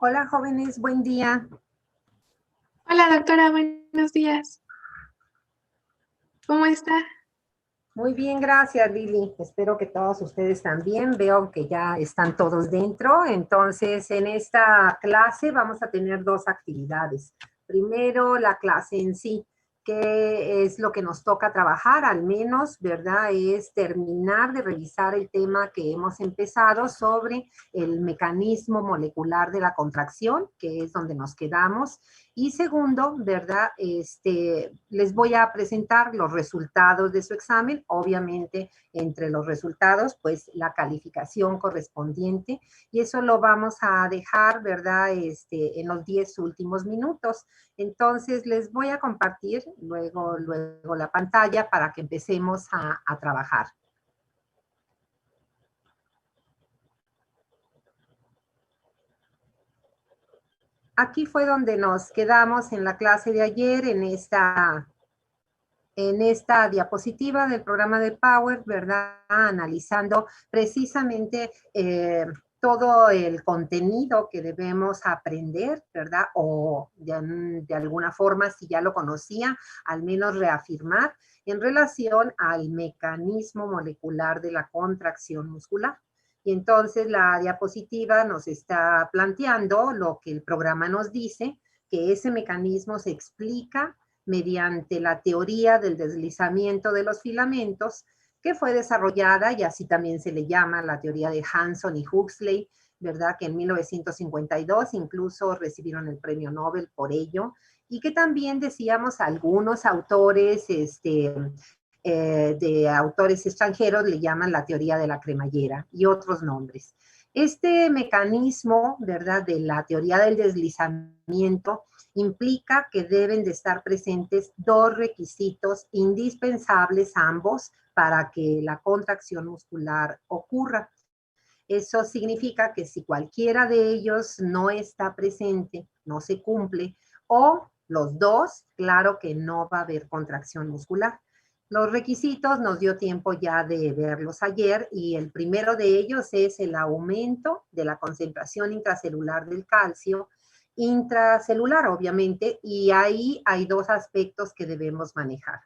Hola, jóvenes, buen día. Hola, doctora, buenos días. ¿Cómo está? Muy bien, gracias, Lili. Espero que todos ustedes también. Veo que ya están todos dentro. Entonces, en esta clase vamos a tener dos actividades. Primero, la clase en sí, que es lo que nos toca trabajar, al menos, ¿verdad? Es terminar de revisar el tema que hemos empezado sobre el mecanismo molecular de la contracción, que es donde nos quedamos. Y segundo, ¿verdad? Les voy a presentar los resultados de su examen. Obviamente, entre los resultados, pues la calificación correspondiente. Y eso lo vamos a dejar, ¿verdad? En los 10 últimos minutos. Entonces, les voy a compartir luego la pantalla para que empecemos a trabajar. aquí fue donde nos quedamos en la clase de ayer, en esta diapositiva del programa de Power, ¿verdad? Analizando precisamente todo el contenido que debemos aprender, ¿verdad? O de alguna forma, si ya lo conocía, al menos reafirmar en relación al mecanismo molecular de la contracción muscular. Y entonces la diapositiva nos está planteando lo que el programa nos dice, que ese mecanismo se explica mediante la teoría del deslizamiento de los filamentos, que fue desarrollada, y así también se le llama la teoría de Hanson y Huxley, ¿verdad? Que en 1952 incluso recibieron el premio Nobel por ello, y que también decíamos algunos autores, de autores extranjeros le llaman la teoría de la cremallera y otros nombres. Este mecanismo, ¿verdad? De la teoría del deslizamiento implica que deben de estar presentes dos requisitos indispensables ambos para que la contracción muscular ocurra. Eso significa que si cualquiera de ellos no está presente, no se cumple, o los dos, claro que no va a haber contracción muscular. Los requisitos nos dio tiempo ya de verlos ayer y el primero de ellos es el aumento de la concentración intracelular del calcio, intracelular obviamente, y ahí hay dos aspectos que debemos manejar.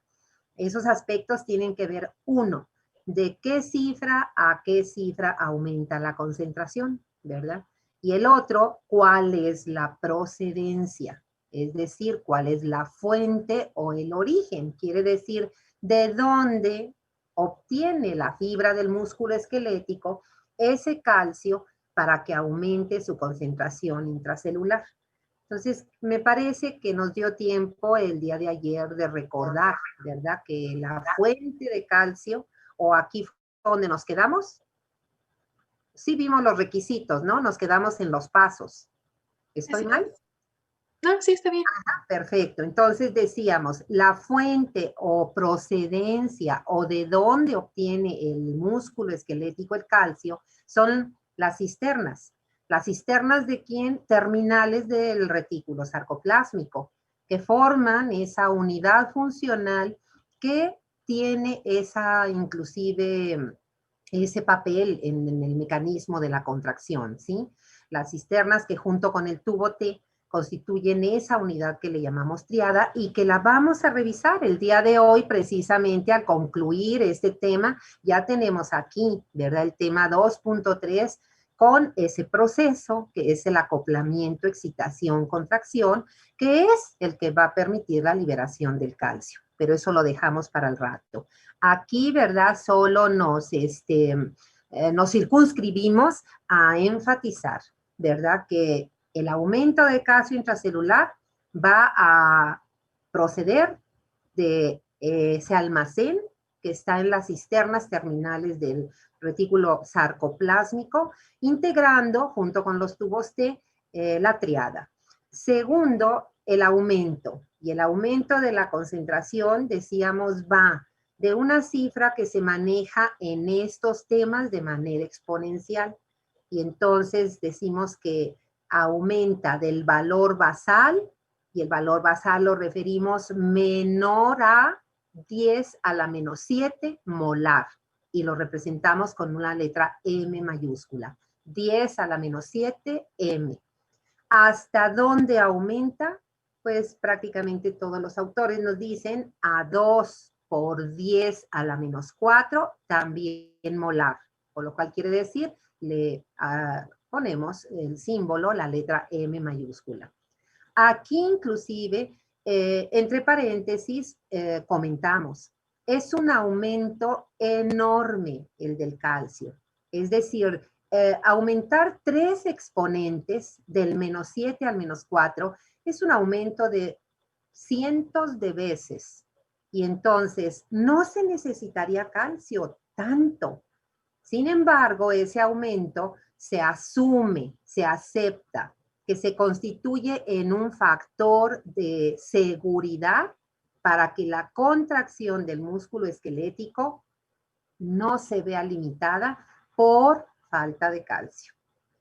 Esos aspectos tienen que ver, uno, de qué cifra a qué cifra aumenta la concentración, ¿verdad? Y el otro, cuál es la procedencia, es decir, cuál es la fuente o el origen, quiere decir, de dónde obtiene la fibra del músculo esquelético ese calcio para que aumente su concentración intracelular. Entonces, me parece que nos dio tiempo el día de ayer de recordar, ¿verdad? Que la fuente de calcio, o aquí donde nos quedamos, sí vimos los requisitos, ¿no? Nos quedamos en los pasos. ¿Estoy Así mal? es. No, sí, está bien. Perfecto. Entonces decíamos, la fuente o procedencia o de dónde obtiene el músculo esquelético el calcio son las cisternas. Las cisternas de quién? Terminales del retículo sarcoplásmico, que forman esa unidad funcional que tiene esa, inclusive, ese papel en el mecanismo de la contracción, ¿sí? Las cisternas que junto con el tubo T constituyen esa unidad que le llamamos triada y que la vamos a revisar el día de hoy precisamente al concluir este tema. Ya tenemos aquí, ¿verdad? El tema 2.3 con ese proceso que es el acoplamiento, excitación, contracción, que es el que va a permitir la liberación del calcio. Pero eso lo dejamos para el rato. Aquí, ¿verdad? Solo nos circunscribimos a enfatizar, ¿verdad? Que el aumento de calcio intracelular va a proceder de ese almacén que está en las cisternas terminales del retículo sarcoplásmico, integrando junto con los tubos T la triada. Segundo, el aumento. Y el aumento de la concentración, decíamos, va de una cifra que se maneja en estos temas de manera exponencial. Y entonces decimos que aumenta del valor basal, y el valor basal lo referimos menor a 10 a la menos 7 molar, y lo representamos con una letra M mayúscula. 10 a la menos 7 M. ¿Hasta dónde aumenta? Pues prácticamente todos los autores nos dicen a 2 por 10 a la menos 4, también molar, con lo cual quiere decir, le ponemos el símbolo, la letra M mayúscula. Aquí inclusive, entre paréntesis, comentamos, es un aumento enorme el del calcio. Es decir, aumentar 3 exponentes del menos 7 al menos 4 es un aumento de cientos de veces. Y entonces no se necesitaría calcio tanto. Sin embargo, ese aumento se asume, se acepta, que se constituye en un factor de seguridad para que la contracción del músculo esquelético no se vea limitada por falta de calcio.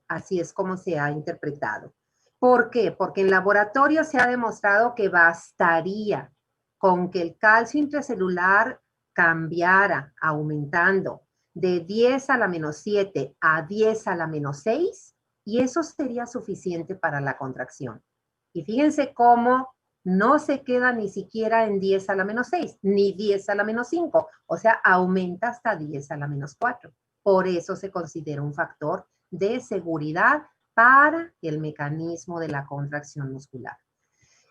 Así es como se ha interpretado. ¿Por qué? Porque en laboratorio se ha demostrado que bastaría con que el calcio intracelular cambiara, aumentando de 10 a la menos 7 a 10 a la menos 6, y eso sería suficiente para la contracción. Y fíjense cómo no se queda ni siquiera en 10 a la menos 6, ni 10 a la menos 5, o sea, aumenta hasta 10 a la menos 4. Por eso se considera un factor de seguridad para el mecanismo de la contracción muscular.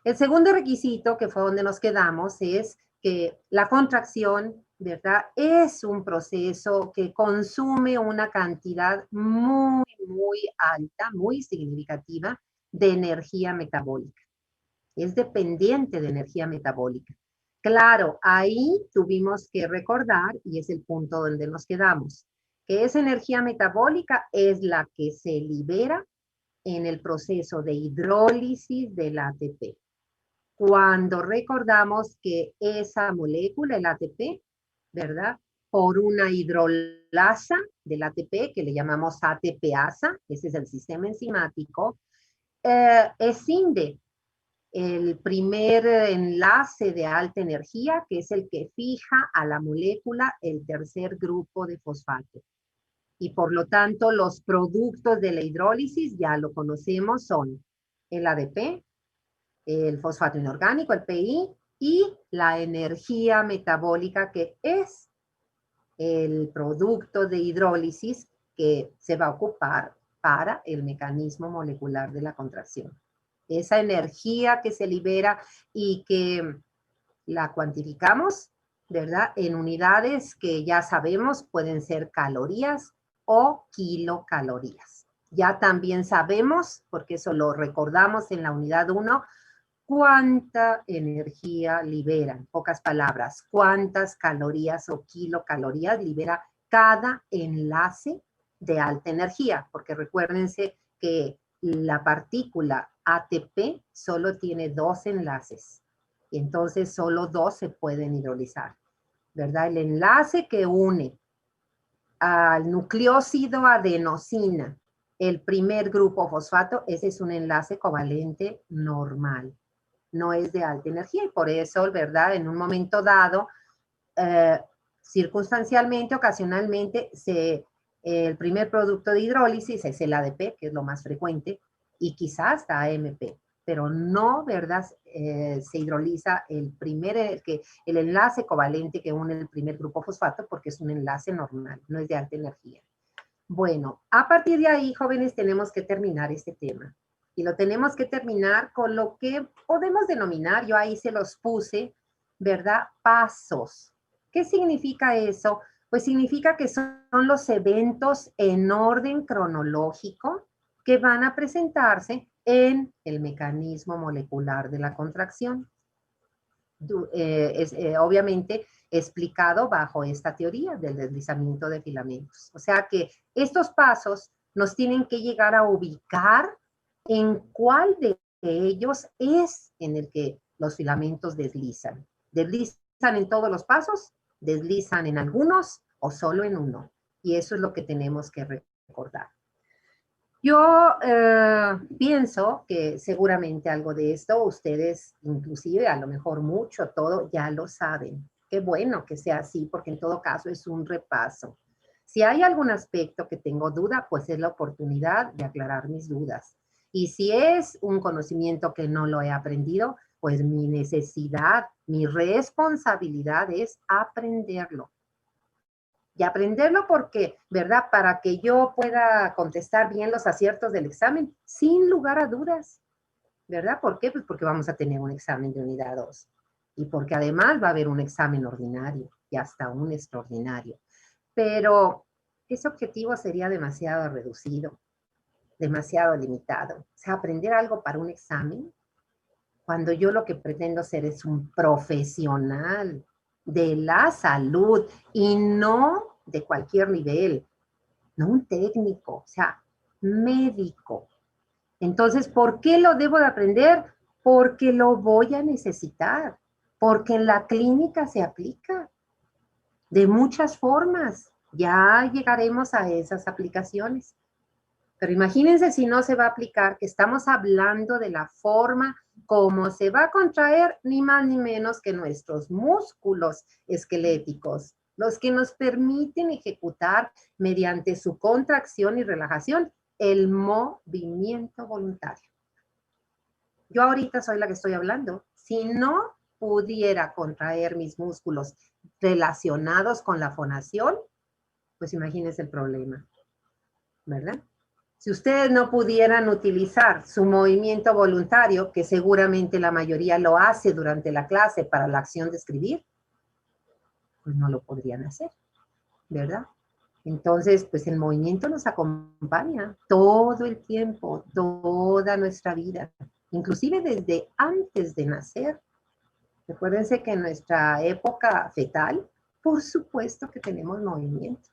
El segundo requisito, que fue donde nos quedamos, es que la contracción, ¿verdad? Es un proceso que consume una cantidad muy, muy alta, muy significativa de energía metabólica. Es dependiente de energía metabólica. Claro, ahí tuvimos que recordar, y es el punto donde nos quedamos, que esa energía metabólica es la que se libera en el proceso de hidrólisis del ATP. Cuando recordamos que esa molécula, el ATP, ¿verdad? Por una hidrolasa del ATP, que le llamamos ATPasa, ese es el sistema enzimático, escinde el primer enlace de alta energía, que es el que fija a la molécula el tercer grupo de fosfato. Y por lo tanto, los productos de la hidrólisis, ya lo conocemos, son el ADP, el fosfato inorgánico, el PI, y la energía metabólica, que es el producto de hidrólisis que se va a ocupar para el mecanismo molecular de la contracción. Esa energía que se libera y que la cuantificamos, ¿verdad? En unidades que ya sabemos pueden ser calorías o kilocalorías. Ya también sabemos, porque eso lo recordamos en la unidad 1, cuánta energía libera, en pocas palabras, cuántas calorías o kilocalorías libera cada enlace de alta energía, porque recuérdense que la partícula ATP solo tiene 2 enlaces, y entonces solo 2 se pueden hidrolizar, ¿verdad? El enlace que une al nucleósido adenosina, el primer grupo fosfato, ese es un enlace covalente normal, no es de alta energía, y por eso, ¿verdad? En un momento dado, circunstancialmente, ocasionalmente, el primer producto de hidrólisis es el ADP, que es lo más frecuente, y quizás hasta AMP, pero no, ¿verdad? Se hidroliza el enlace covalente que une el primer grupo fosfato, porque es un enlace normal, no es de alta energía. Bueno, a partir de ahí, jóvenes, tenemos que terminar este tema. Y lo tenemos que terminar con lo que podemos denominar, yo ahí se los puse, ¿verdad? Pasos. ¿Qué significa eso? Pues significa que son los eventos en orden cronológico que van a presentarse en el mecanismo molecular de la contracción. Obviamente explicado bajo esta teoría del deslizamiento de filamentos. O sea que estos pasos nos tienen que llegar a ubicar en cuál de ellos es en el que los filamentos deslizan. ¿Deslizan en todos los pasos? ¿Deslizan en algunos o solo en uno? Y eso es lo que tenemos que recordar. Yo pienso que seguramente algo de esto ustedes, inclusive a lo mejor mucho, todo, ya lo saben. Qué bueno que sea así, porque en todo caso es un repaso. Si hay algún aspecto que tengo duda, pues es la oportunidad de aclarar mis dudas. Y si es un conocimiento que no lo he aprendido, pues mi necesidad, mi responsabilidad es aprenderlo. Y aprenderlo porque, ¿verdad? Para que yo pueda contestar bien los aciertos del examen, sin lugar a dudas, ¿verdad? ¿Por qué? Pues porque vamos a tener un examen de unidad 2. Y porque además va a haber un examen ordinario y hasta un extraordinario. Pero ese objetivo sería demasiado reducido, demasiado limitado. O sea, aprender algo para un examen, cuando yo lo que pretendo ser es un profesional de la salud y no de cualquier nivel, no un técnico, o sea, médico. Entonces, ¿por qué lo debo de aprender? Porque lo voy a necesitar, porque en la clínica se aplica de muchas formas. Ya llegaremos a esas aplicaciones. Pero imagínense si no se va a aplicar, que estamos hablando de la forma como se va a contraer ni más ni menos que nuestros músculos esqueléticos, los que nos permiten ejecutar mediante su contracción y relajación el movimiento voluntario. Yo ahorita soy la que estoy hablando. Si no pudiera contraer mis músculos relacionados con la fonación, pues imagínense el problema, ¿verdad? Si ustedes no pudieran utilizar su movimiento voluntario, que seguramente la mayoría lo hace durante la clase para la acción de escribir, pues no lo podrían hacer, ¿verdad? Entonces, pues el movimiento nos acompaña todo el tiempo, toda nuestra vida, inclusive desde antes de nacer. Recuérdense que en nuestra época fetal, por supuesto que tenemos movimiento,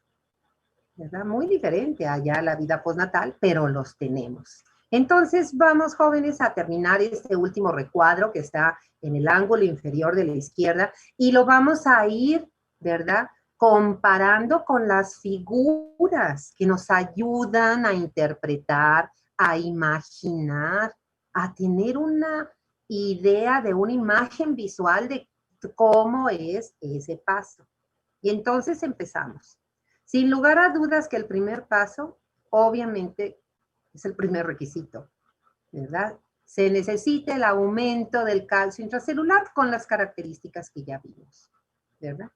¿verdad? Muy diferente allá la vida postnatal, pero los tenemos. Entonces, vamos, jóvenes, a terminar este último recuadro que está en el ángulo inferior de la izquierda y lo vamos a ir, ¿verdad?, comparando con las figuras que nos ayudan a interpretar, a imaginar, a tener una idea de una imagen visual de cómo es ese paso. Y entonces empezamos. Sin lugar a dudas que el primer paso, obviamente, es el primer requisito, ¿verdad? Se necesita el aumento del calcio intracelular con las características que ya vimos, ¿verdad?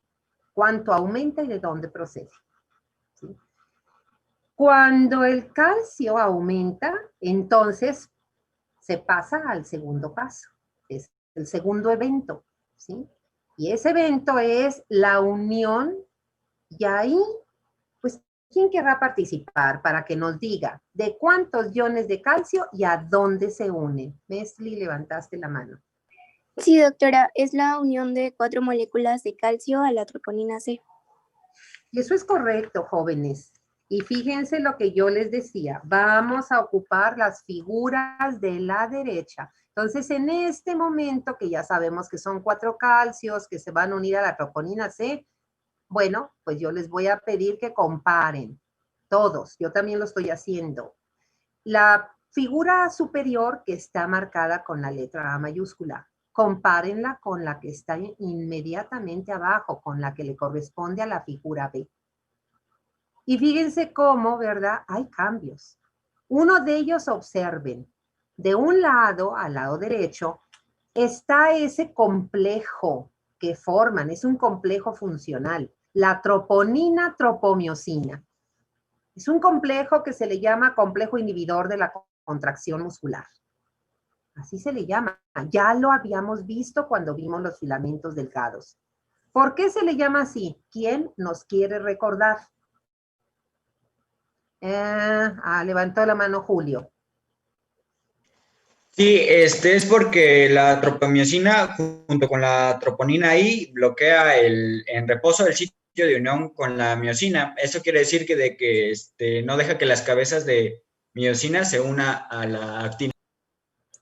Cuánto aumenta y de dónde procede, ¿sí? Cuando el calcio aumenta, entonces se pasa al segundo paso, es el segundo evento, ¿sí? Y ese evento es la unión, y ahí, pues, ¿quién querrá participar para que nos diga de cuántos iones de calcio y a dónde se unen? Mesli, levantaste la mano. Sí, doctora, es la unión de 4 moléculas de calcio a la troponina C. Y eso es correcto, jóvenes. Y fíjense lo que yo les decía, vamos a ocupar las figuras de la derecha. Entonces, en este momento, que ya sabemos que son 4 calcios que se van a unir a la troponina C, bueno, pues yo les voy a pedir que comparen todos. Yo también lo estoy haciendo. La figura superior que está marcada con la letra A mayúscula, compárenla con la que está inmediatamente abajo, con la que le corresponde a la figura B. Y fíjense cómo, ¿verdad? Hay cambios. Uno de ellos, observen, de un lado, al lado derecho, está ese complejo que forman, es un complejo funcional, la troponina tropomiosina. Es un complejo que se le llama complejo inhibidor de la contracción muscular. Así se le llama. Ya lo habíamos visto cuando vimos los filamentos delgados. ¿Por qué se le llama así? ¿Quién nos quiere recordar? Levantó la mano Julio. Sí, es porque la tropomiosina junto con la troponina I bloquea en reposo el sitio de unión con la miosina. Eso quiere decir que no deja que las cabezas de miosina se una a la actina.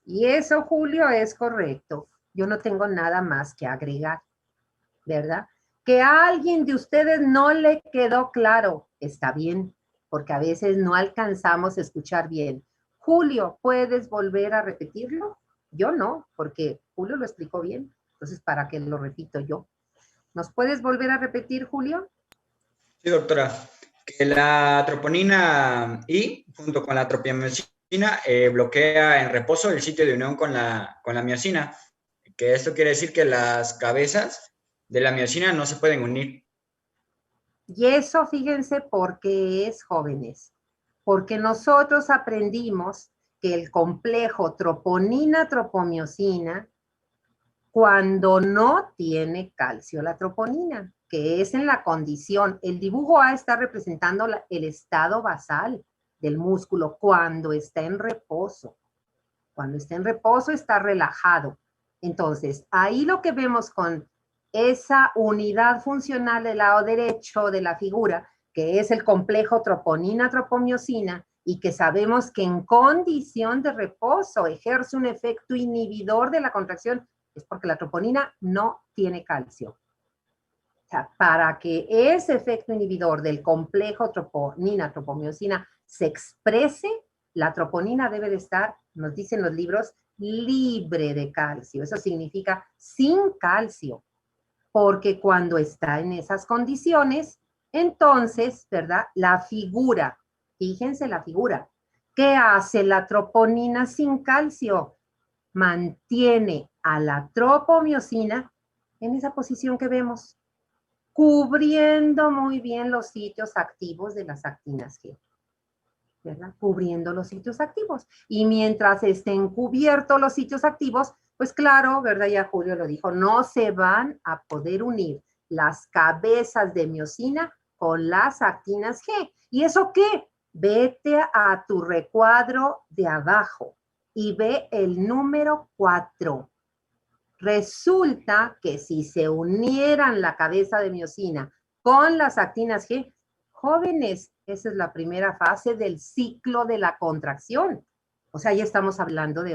Y eso, Julio, es correcto. Yo no tengo nada más que agregar, ¿verdad? Que a alguien de ustedes no le quedó claro, está bien, porque a veces no alcanzamos a escuchar bien. Julio, ¿puedes volver a repetirlo? Yo no, porque Julio lo explicó bien. Entonces, ¿para qué lo repito yo? ¿Nos puedes volver a repetir, Julio? Sí, doctora. Que la troponina I junto con la tropomiosina bloquea en reposo el sitio de unión con la miosina. Que esto quiere decir que las cabezas de la miosina no se pueden unir. Y eso, fíjense, ¿por qué es, jóvenes? Porque nosotros aprendimos que el complejo troponina-tropomiosina, cuando no tiene calcio la troponina, que es en la condición, el dibujo A está representando el estado basal del músculo cuando está en reposo. Cuando está en reposo está relajado. Entonces, ahí lo que vemos con esa unidad funcional del lado derecho de la figura, que es el complejo troponina-tropomiosina, y que sabemos que en condición de reposo ejerce un efecto inhibidor de la contracción, es porque la troponina no tiene calcio. O sea, para que ese efecto inhibidor del complejo troponina-tropomiosina se exprese, la troponina debe de estar, nos dicen los libros, libre de calcio. Eso significa sin calcio, porque cuando está en esas condiciones, entonces, ¿verdad? La figura, fíjense la figura, ¿qué hace la troponina sin calcio? Mantiene a la tropomiosina en esa posición que vemos, cubriendo muy bien los sitios activos de las actinas G, ¿verdad? Cubriendo los sitios activos. Y mientras estén cubiertos los sitios activos, pues claro, ¿verdad? Ya Julio lo dijo, no se van a poder unir las cabezas de miosina con las actinas G. ¿Y eso qué? Vete a tu recuadro de abajo y ve el número 4. Resulta que si se unieran la cabeza de miosina con las actinas G, jóvenes, esa es la primera fase del ciclo de la contracción. O sea, ya estamos hablando de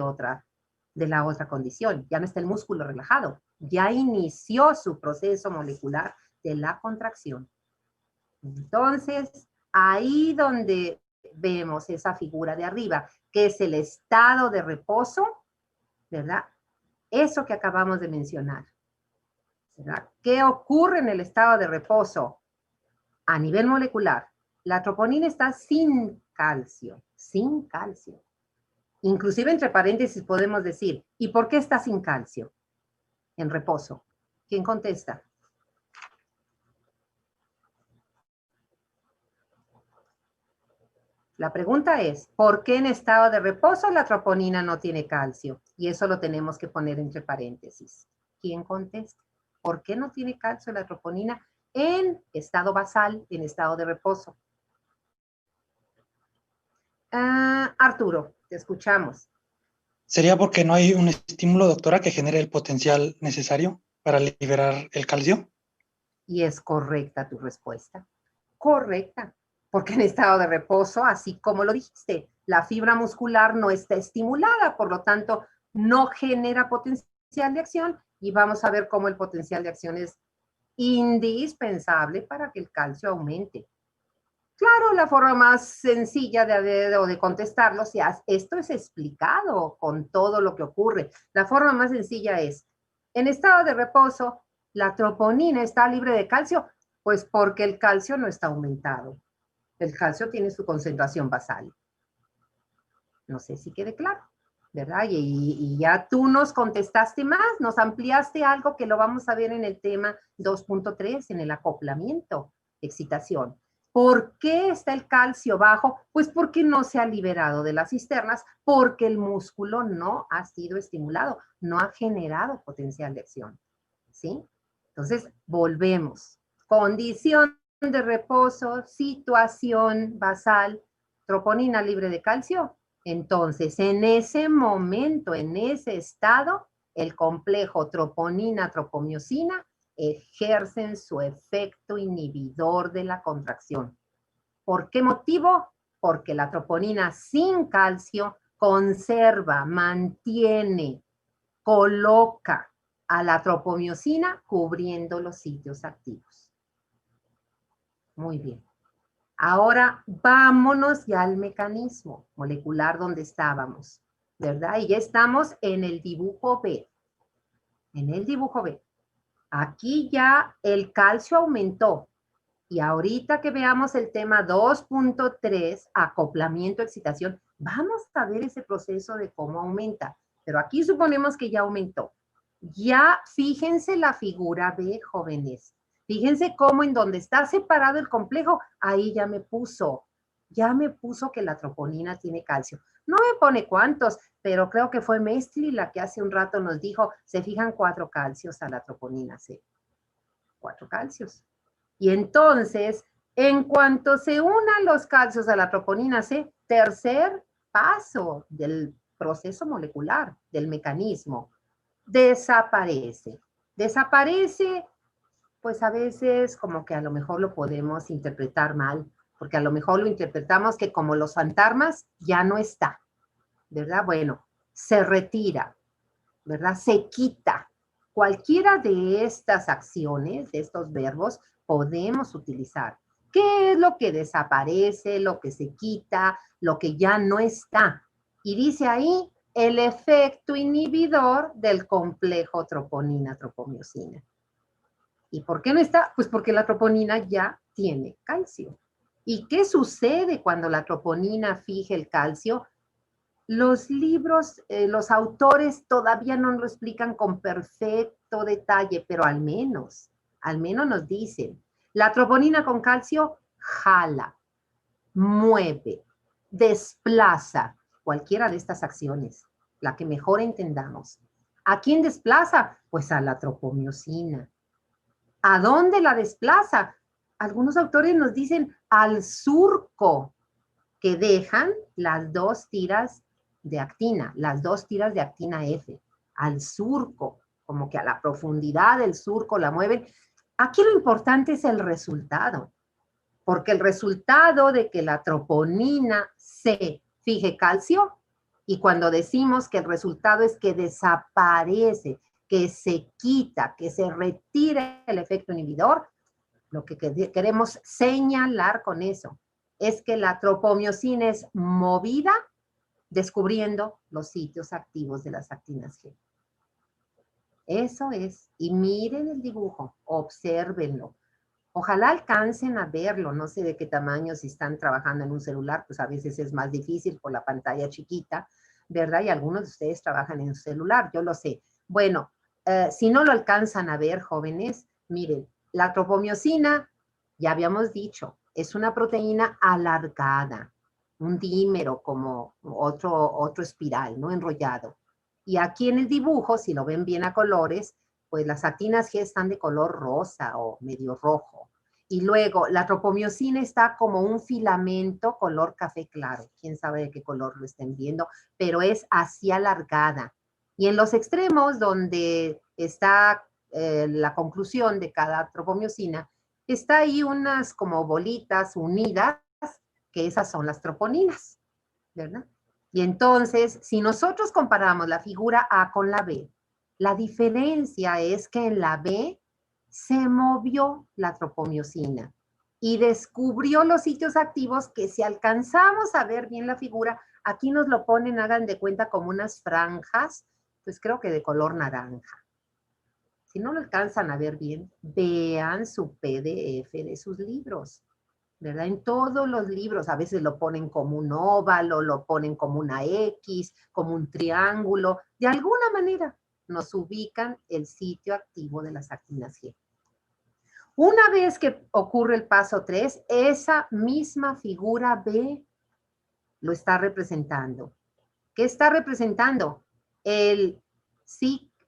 la otra condición. Ya no está el músculo relajado. Ya inició su proceso molecular de la contracción. Entonces, ahí donde vemos esa figura de arriba, que es el estado de reposo, ¿verdad? Eso que acabamos de mencionar, ¿verdad? ¿Qué ocurre en el estado de reposo? A nivel molecular, la troponina está sin calcio, sin calcio. Inclusive entre paréntesis podemos decir, ¿y por qué está sin calcio en reposo? ¿Quién contesta? La pregunta es, ¿por qué en estado de reposo la troponina no tiene calcio? Y eso lo tenemos que poner entre paréntesis. ¿Quién contesta? ¿Por qué no tiene calcio la troponina en estado basal, en estado de reposo? Arturo, te escuchamos. ¿Sería porque no hay un estímulo, doctora, que genere el potencial necesario para liberar el calcio? Y es correcta tu respuesta. Correcta. Porque en estado de reposo, así como lo dijiste, la fibra muscular no está estimulada, por lo tanto, no genera potencial de acción y vamos a ver cómo el potencial de acción es indispensable para que el calcio aumente. Claro, la forma más sencilla de contestarlo, si esto es explicado con todo lo que ocurre. La forma más sencilla es, en estado de reposo, la troponina está libre de calcio, pues porque el calcio no está aumentado. El calcio tiene su concentración basal. No sé si quede claro, ¿verdad? Y ya tú nos contestaste más, nos ampliaste algo que lo vamos a ver en el tema 2.3, en el acoplamiento, excitación. ¿Por qué está el calcio bajo? Pues porque no se ha liberado de las cisternas, porque el músculo no ha sido estimulado, no ha generado potencial de acción, ¿sí? Entonces, volvemos. Condición de reposo, situación basal, troponina libre de calcio. Entonces, en ese momento, en ese estado, el complejo troponina-tropomiosina ejercen su efecto inhibidor de la contracción. ¿Por qué motivo? Porque la troponina sin calcio conserva, mantiene, coloca a la tropomiosina cubriendo los sitios activos. Muy bien. Ahora vámonos ya al mecanismo molecular donde estábamos, ¿verdad? Y ya estamos en el dibujo B. En el dibujo B. Aquí ya el calcio aumentó. Y ahorita que veamos el tema 2.3, acoplamiento, excitación, vamos a ver ese proceso de cómo aumenta. Pero aquí suponemos que ya aumentó. Ya fíjense la figura B, jóvenes. Fíjense cómo en donde está separado el complejo, ahí ya me puso que la troponina tiene calcio. No me pone cuántos, pero creo que fue Mestli la que hace un rato nos dijo, se fijan 4 calcios a la troponina C. 4 calcios. Y entonces, en cuanto se unan los calcios a la troponina C, tercer paso del proceso molecular, del mecanismo, desaparece. Desaparece, pues a veces como que a lo mejor lo podemos interpretar mal, porque a lo mejor lo interpretamos que como los fantasmas ya no está, ¿verdad? Bueno, se retira, ¿verdad? Se quita. Cualquiera de estas acciones, de estos verbos, podemos utilizar. ¿Qué es lo que desaparece, lo que se quita, lo que ya no está? Y dice ahí el efecto inhibidor del complejo troponina-tropomiosina. ¿Y por qué no está? Pues porque la troponina ya tiene calcio. ¿Y qué sucede cuando la troponina fija el calcio? Los libros, los autores todavía no lo explican con perfecto detalle, pero al menos nos dicen, la troponina con calcio jala, mueve, desplaza cualquiera de estas acciones, la que mejor entendamos. ¿A quién desplaza? Pues a la tropomiosina. ¿A dónde la desplaza? Algunos autores nos dicen al surco, que dejan las dos tiras de actina, las dos tiras de actina F, al surco, como que a la profundidad del surco la mueven. Aquí lo importante es el resultado, porque el resultado de que la troponina se fije calcio, y cuando decimos que el resultado es que desaparece, que se quita, que se retira el efecto inhibidor, lo que queremos señalar con eso es que la tropomiosina es movida descubriendo los sitios activos de las actinas G. Eso es. Y miren el dibujo, obsérvenlo. Ojalá alcancen a verlo, no sé de qué tamaño, si están trabajando en un celular, pues a veces es más difícil por la pantalla chiquita, ¿verdad? Y algunos de ustedes trabajan en un celular, yo lo sé. Bueno, si no lo alcanzan a ver, jóvenes, miren, la tropomiosina, ya habíamos dicho, es una proteína alargada, un dímero como otro espiral, ¿no? Enrollado. Y aquí en el dibujo, si lo ven bien a colores, pues las actinas G están de color rosa o medio rojo. Y luego la tropomiosina está como un filamento color café claro. Quién sabe de qué color lo estén viendo, pero es así alargada. Y en los extremos, donde está la conclusión de cada tropomiosina, está ahí unas como bolitas unidas, que esas son las troponinas, ¿verdad? Y entonces, si nosotros comparamos la figura A con la B, la diferencia es que en la B se movió la tropomiosina y descubrió los sitios activos que, si alcanzamos a ver bien la figura, aquí nos lo ponen, hagan de cuenta, como unas franjas, pues creo que de color naranja. Si no lo alcanzan a ver bien, vean su PDF de sus libros, ¿verdad? En todos los libros a veces lo ponen como un óvalo, lo ponen como una X, como un triángulo. De alguna manera nos ubican el sitio activo de las actinas G. Una vez que ocurre el paso 3, esa misma figura B lo está representando. ¿Qué está representando? El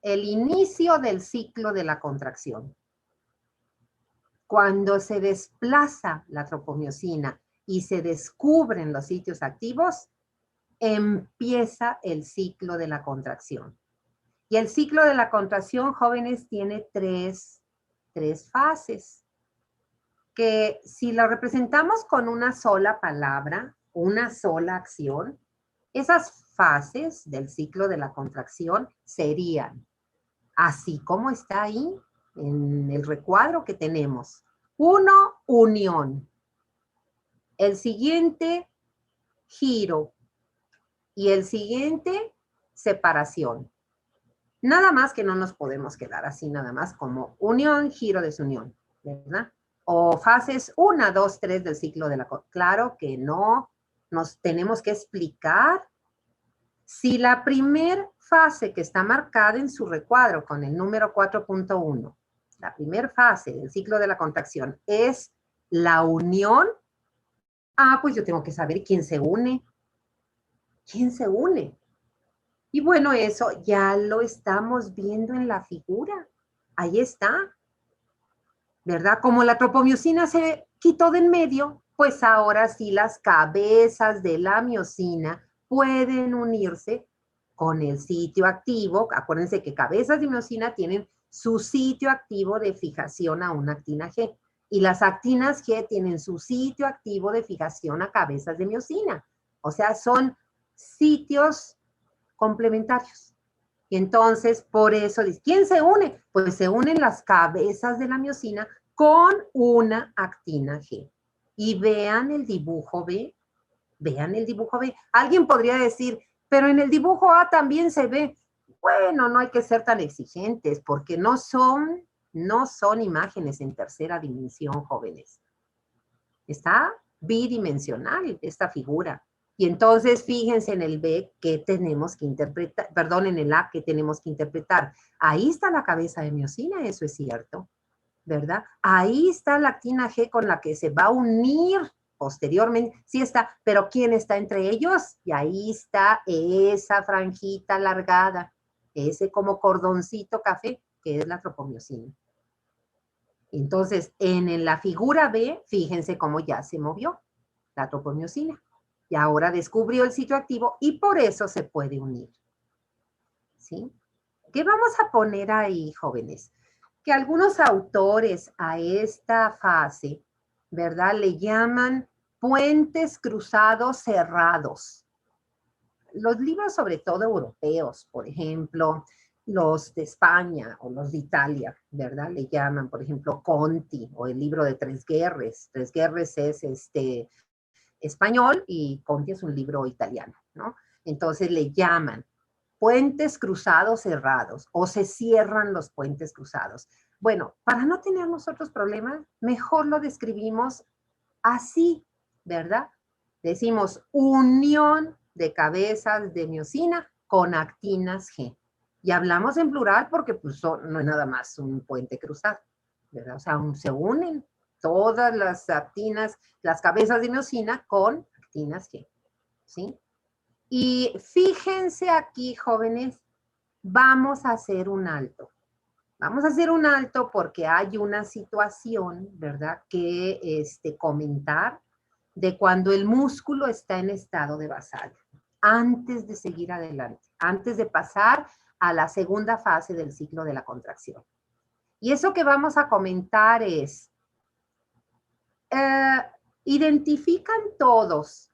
inicio del ciclo de la contracción. Cuando se desplaza la tropomiosina y se descubren los sitios activos, empieza el ciclo de la contracción. Y el ciclo de la contracción, jóvenes, tiene tres fases, que si lo representamos con una sola palabra, una sola acción, esas fases del ciclo de la contracción serían, así como está ahí en el recuadro que tenemos. 1, unión. El siguiente, giro. Y el siguiente, separación. Nada más que no nos podemos quedar así, nada más como unión, giro, desunión, ¿verdad? O fases 1, 2, 3 del ciclo de la... Claro que no, nos tenemos que explicar. Si la primer fase que está marcada en su recuadro con el número 4.1, la primera fase del ciclo de la contracción es la unión, pues yo tengo que saber quién se une. ¿Quién se une? Y bueno, eso ya lo estamos viendo en la figura. Ahí está, ¿verdad? Como la tropomiosina se quitó de en medio, pues ahora sí las cabezas de la miosina pueden unirse con el sitio activo. Acuérdense que cabezas de miosina tienen su sitio activo de fijación a una actina G. Y las actinas G tienen su sitio activo de fijación a cabezas de miosina. O sea, son sitios complementarios. Y entonces, por eso, ¿quién se une? Pues se unen las cabezas de la miosina con una actina G. Y vean el dibujo B. Vean el dibujo B. Alguien podría decir, pero en el dibujo A también se ve. Bueno, no hay que ser tan exigentes porque no son imágenes en tercera dimensión, jóvenes. Está bidimensional esta figura. Y entonces fíjense en el B que tenemos que interpretar, perdón, en el A que tenemos que interpretar. Ahí está la cabeza de miosina, eso es cierto, ¿verdad? Ahí está la actina G con la que se va a unir posteriormente. Sí está, pero ¿quién está entre ellos? Y ahí está esa franjita alargada, ese como cordoncito café, que es la tropomiosina. Entonces, en la figura B, fíjense cómo ya se movió la tropomiosina. Y ahora descubrió el sitio activo y por eso se puede unir. ¿Sí? ¿Qué vamos a poner ahí, jóvenes? Que algunos autores a esta fase, ¿verdad? Le llaman puentes cruzados cerrados. Los libros, sobre todo europeos, por ejemplo, los de España o los de Italia, ¿verdad? Le llaman, por ejemplo, Conti o el libro de Tres Guerres. Tres Guerres es español y Conti es un libro italiano, ¿no? Entonces le llaman puentes cruzados cerrados o se cierran los puentes cruzados. Bueno, para no tener nosotros problemas, mejor lo describimos así, ¿verdad? Decimos unión de cabezas de miosina con actinas G. Y hablamos en plural porque pues, no es nada más un puente cruzado, ¿verdad? O sea, se unen todas las actinas, las cabezas de miosina con actinas G, ¿sí? Y fíjense aquí, jóvenes, vamos a hacer un alto. Vamos a hacer un alto porque hay una situación, ¿verdad?, que comentar de cuando el músculo está en estado de vasallo, antes de seguir adelante, antes de pasar a la segunda fase del ciclo de la contracción. Y eso que vamos a comentar es, identifican todos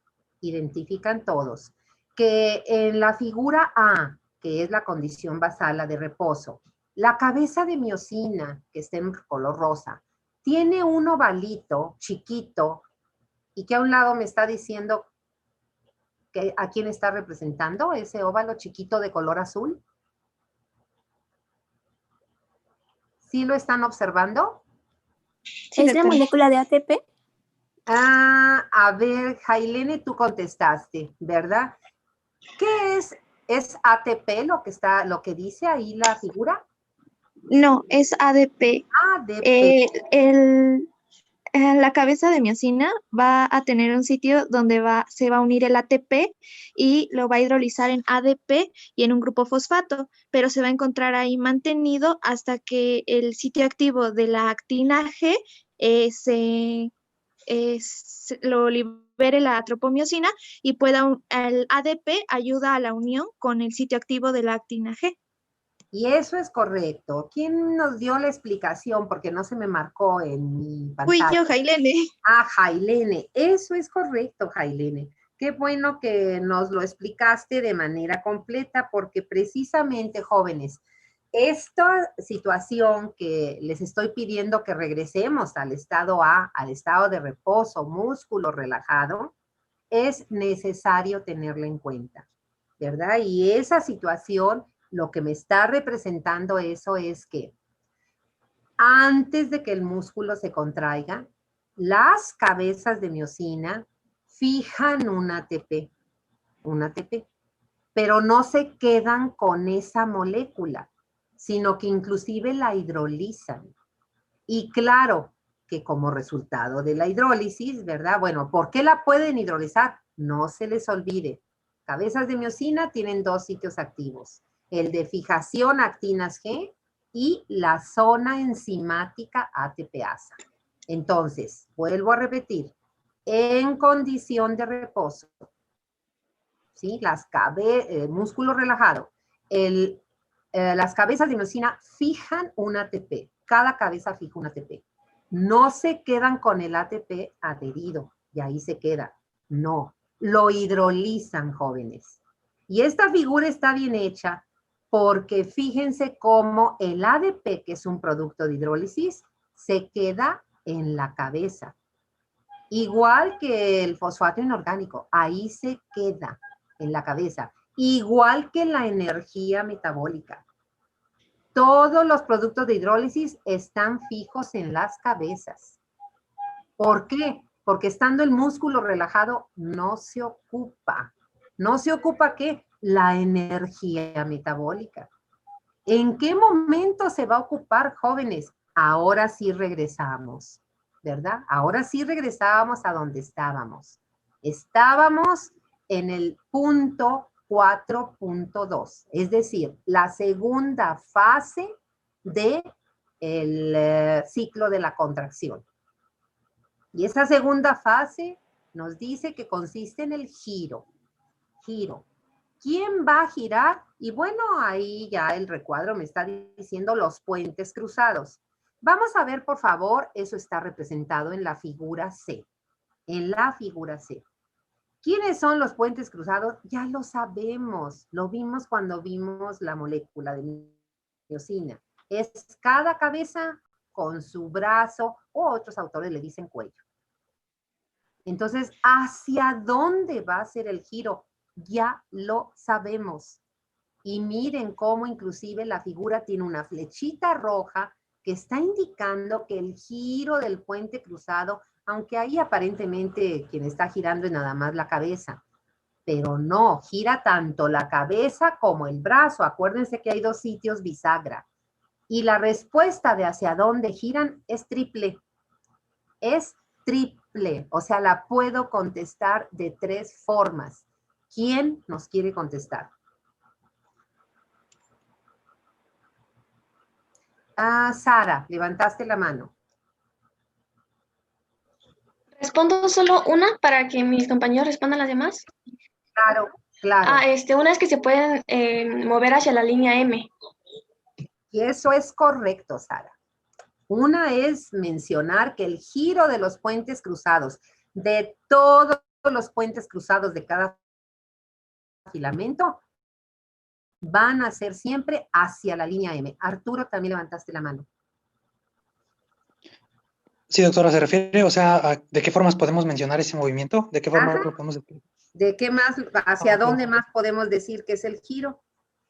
que en la figura A, que es la condición basal de reposo, la cabeza de miosina, que está en color rosa, tiene un ovalito chiquito y que a un lado me está diciendo que a quién está representando ese óvalo chiquito de color azul. ¿Sí lo están observando? Sí, ¿es la molécula de ATP? A ver, Jailene, tú contestaste, ¿verdad? ¿Qué es? ¿Es ATP lo que dice ahí la figura? No, es ADP. ADP. La cabeza de miosina va a tener un sitio donde se va a unir el ATP y lo va a hidrolizar en ADP y en un grupo fosfato, pero se va a encontrar ahí mantenido hasta que el sitio activo de la actina G lo libere la tropomiosina y el ADP ayuda a la unión con el sitio activo de la actina G. Y eso es correcto. ¿Quién nos dio la explicación? Porque no se me marcó en mi pantalla. Fui yo, Jailene. Jailene. Eso es correcto, Jailene. Qué bueno que nos lo explicaste de manera completa, porque precisamente, jóvenes, esta situación que les estoy pidiendo que regresemos al estado A, al estado de reposo, músculo relajado, es necesario tenerla en cuenta, ¿verdad? Y esa situación, lo que me está representando eso es que antes de que el músculo se contraiga, las cabezas de miosina fijan un ATP, pero no se quedan con esa molécula, sino que inclusive la hidrolizan. Y claro que como resultado de la hidrólisis, ¿verdad? Bueno, ¿por qué la pueden hidrolizar? No se les olvide. Cabezas de miosina tienen dos sitios activos. El de fijación actinas G y la zona enzimática ATPasa. Entonces, vuelvo a repetir, en condición de reposo, ¿sí? Músculo relajado, las cabezas de miosina fijan un ATP. Cada cabeza fija un ATP. No se quedan con el ATP adherido y ahí se queda. No, lo hidrolizan, jóvenes. Y esta figura está bien hecha porque fíjense cómo el ADP, que es un producto de hidrólisis, se queda en la cabeza. Igual que el fosfato inorgánico, ahí se queda en la cabeza. Igual que la energía metabólica. Todos los productos de hidrólisis están fijos en las cabezas. ¿Por qué? Porque estando el músculo relajado no se ocupa. ¿No se ocupa qué? La energía metabólica. ¿En qué momento se va a ocupar, jóvenes? Ahora sí regresamos, ¿verdad? Ahora sí regresábamos a donde estábamos. Estábamos en el punto 4.2, es decir, la segunda fase del ciclo de la contracción. Y esa segunda fase nos dice que consiste en el giro. Giro. ¿Quién va a girar? Y bueno, ahí ya el recuadro me está diciendo los puentes cruzados. Vamos a ver, por favor, eso está representado en la figura C. En la figura C. ¿Quiénes son los puentes cruzados? Ya lo sabemos. Lo vimos cuando vimos la molécula de miosina. Es cada cabeza con su brazo, o otros autores le dicen cuello. Entonces, ¿hacia dónde va a ser el giro? Ya lo sabemos. Y miren cómo inclusive la figura tiene una flechita roja que está indicando que el giro del puente cruzado, aunque ahí aparentemente quien está girando es nada más la cabeza, pero no, gira tanto la cabeza como el brazo. Acuérdense que hay dos sitios bisagra. Y la respuesta de hacia dónde giran es triple. Es triple, o sea, la puedo contestar de 3 formas. ¿Quién nos quiere contestar? Ah, Sara, levantaste la mano. Respondo solo una para que mis compañeros respondan las demás. Claro, claro. Una es que se pueden mover hacia la línea M. Y eso es correcto, Sara. Una es mencionar que el giro de los puentes cruzados, de todos los puentes cruzados de cada filamento, van a ser siempre hacia la línea M. Arturo, también levantaste la mano. Sí, doctora, se refiere, o sea, ¿de qué formas podemos mencionar ese movimiento? ¿De qué forma lo podemos decir? ¿De qué más, hacia dónde más podemos decir que es el giro?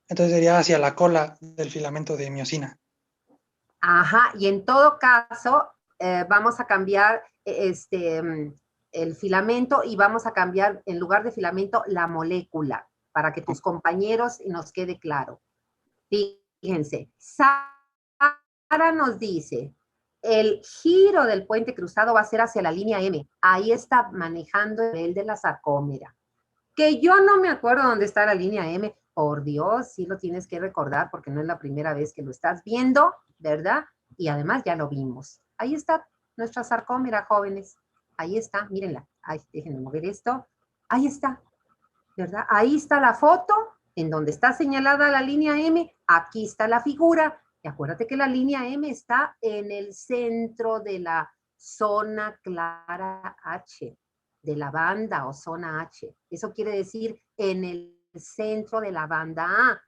Entonces sería hacia la cola del filamento de miosina. Ajá, y en todo caso, vamos a cambiar el filamento y vamos a cambiar, en lugar de filamento, la molécula, para que tus compañeros nos quede claro. Fíjense, Sara nos dice, el giro del puente cruzado va a ser hacia la línea M. Ahí está manejando el nivel de la sarcómera. Que yo no me acuerdo dónde está la línea M. Por Dios, sí lo tienes que recordar porque no es la primera vez que lo estás viendo, ¿verdad? Y además ya lo vimos. Ahí está nuestra sarcómera, jóvenes. Ahí está, mírenla. Ay, déjenme mover esto. Ahí está, ¿verdad? Ahí está la foto en donde está señalada la línea M. Aquí está la figura. Y acuérdate que la línea M está en el centro de la zona clara H, de la banda o zona H. Eso quiere decir en el centro de la banda A.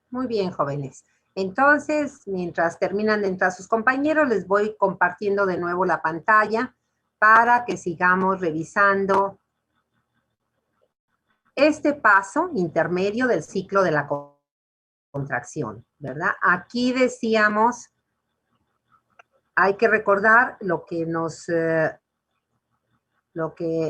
Muy bien, jóvenes. Entonces, mientras terminan de entrar sus compañeros, les voy compartiendo de nuevo la pantalla para que sigamos revisando este paso intermedio del ciclo de la contracción, ¿verdad? Aquí decíamos, hay que recordar lo que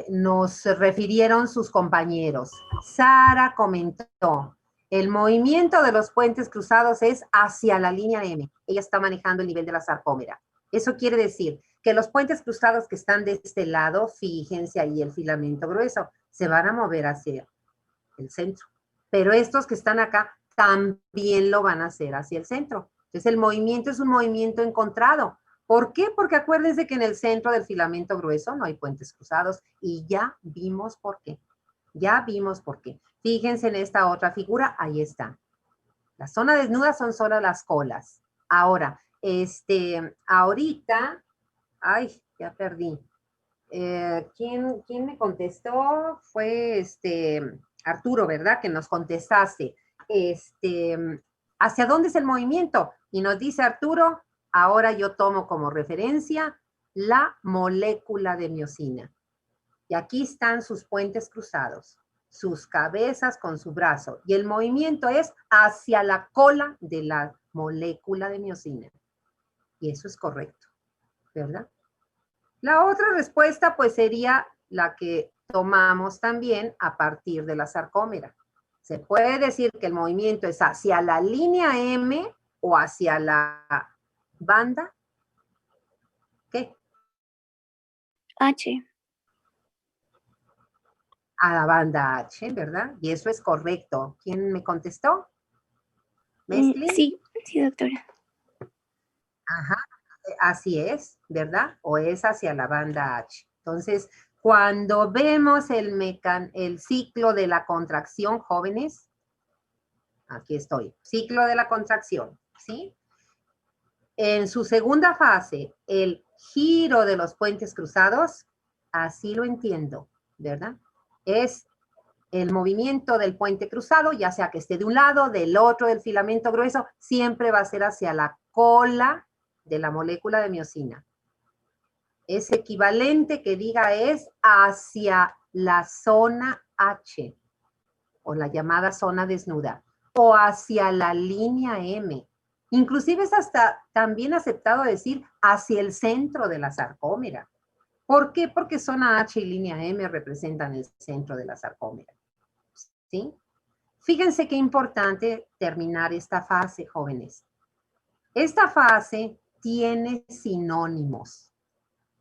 nos refirieron sus compañeros. Sara comentó El movimiento de los puentes cruzados es hacia la línea M. Ella está manejando el nivel de la sarcómera. Eso quiere decir que los puentes cruzados que están de este lado, fíjense ahí el filamento grueso, se van a mover hacia el centro. Pero estos que están acá también lo van a hacer hacia el centro. Entonces el movimiento es un movimiento encontrado. ¿Por qué? Porque acuérdense que en el centro del filamento grueso no hay puentes cruzados y ya vimos por qué. Ya vimos por qué. Fíjense en esta otra figura, ahí está. La zona desnuda son solo las colas. Ahora, ahorita, ay, ya perdí. ¿Quién me contestó? Fue Arturo, ¿verdad? Que nos contestaste. ¿Hacia dónde es el movimiento? Y nos dice Arturo, ahora yo tomo como referencia la molécula de miosina. Y aquí están sus puentes cruzados, sus cabezas con su brazo. Y el movimiento es hacia la cola de la molécula de miosina. Y eso es correcto, ¿verdad? La otra respuesta pues sería la que tomamos también a partir de la sarcómera. Se puede decir que el movimiento es hacia la línea M o hacia la banda. ¿Qué? H. A la banda H, ¿verdad? Y eso es correcto. ¿Quién me contestó? ¿Mestlin? Sí, doctora. Ajá, así es, ¿verdad? O es hacia la banda H. Entonces, cuando vemos el ciclo de la contracción, jóvenes, aquí estoy, ciclo de la contracción, ¿sí? En su segunda fase, el giro de los puentes cruzados, así lo entiendo, ¿verdad? Es el movimiento del puente cruzado, ya sea que esté de un lado, del otro, del filamento grueso, siempre va a ser hacia la cola de la molécula de miosina. Es equivalente que diga es hacia la zona H, o la llamada zona desnuda, o hacia la línea M. Inclusive es hasta también aceptado decir hacia el centro de la sarcómera. ¿Por qué? Porque zona H y línea M representan el centro de la sarcómera. ¿Sí? Fíjense qué importante terminar esta fase, jóvenes. Esta fase tiene sinónimos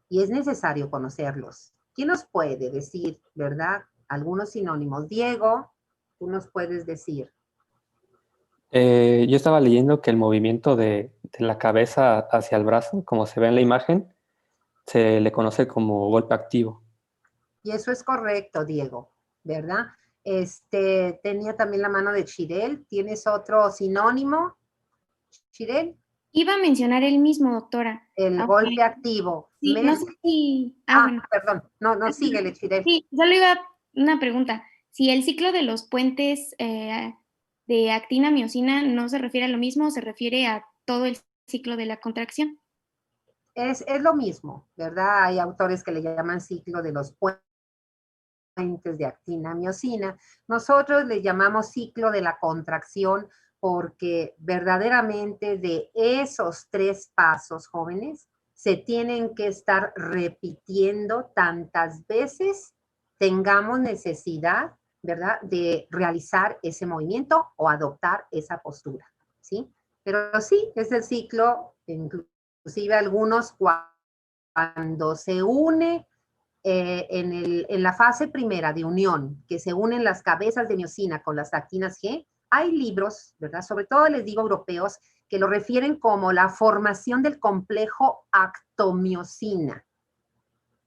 y es necesario conocerlos. ¿Quién nos puede decir, verdad, algunos sinónimos? Diego, tú nos puedes decir. Yo estaba leyendo que el movimiento de la cabeza hacia el brazo, como se ve en la imagen, se le conoce como golpe activo. Y eso es correcto, Diego, ¿verdad? Tenía también la mano de Chirel. ¿Tienes otro sinónimo, Chirel? Iba a mencionar el mismo, doctora. El golpe activo. Sí, no sé si... bueno. Perdón. No, síguele, Chirel. Sí, solo iba una pregunta. Si el ciclo de los puentes de actina-miosina no se refiere a lo mismo, se refiere a todo el ciclo de la contracción. Es lo mismo, ¿verdad? Hay autores que le llaman ciclo de los puentes de actina-miosina. Nosotros le llamamos ciclo de la contracción porque verdaderamente de esos 3 pasos, jóvenes, se tienen que estar repitiendo tantas veces tengamos necesidad, ¿verdad?, de realizar ese movimiento o adoptar esa postura, ¿sí? Pero sí, es el ciclo, inclusive algunos cuando se une en la fase primera de unión, que se unen las cabezas de miosina con las actinas G, hay libros, ¿verdad? Sobre todo les digo europeos, que lo refieren como la formación del complejo actomiosina.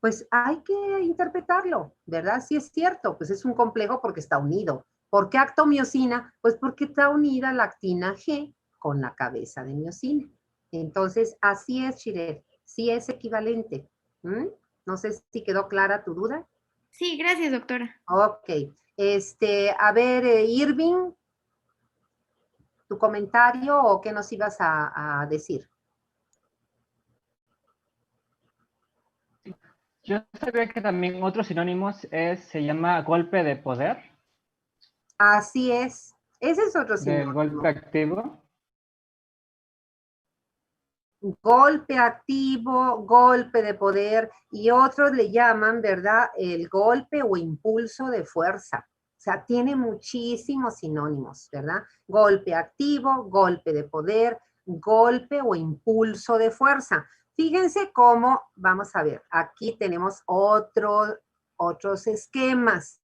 Pues hay que interpretarlo, ¿verdad? Sí es cierto, pues es un complejo porque está unido. ¿Por qué actomiosina? Pues porque está unida la actina G con la cabeza de miosina. Entonces, así es, Chirel, sí es equivalente. No sé si quedó clara tu duda. Sí, gracias, doctora. Ok. A ver, Irving, ¿tu comentario o qué nos ibas a decir? Yo sabía que también otros sinónimos se llama golpe de poder. Así es. Ese es otro sinónimo. Del golpe activo. Golpe activo, golpe de poder, y otros le llaman, ¿verdad?, el golpe o impulso de fuerza. O sea, tiene muchísimos sinónimos, ¿verdad? Golpe activo, golpe de poder, golpe o impulso de fuerza. Fíjense cómo, vamos a ver, aquí tenemos otros esquemas.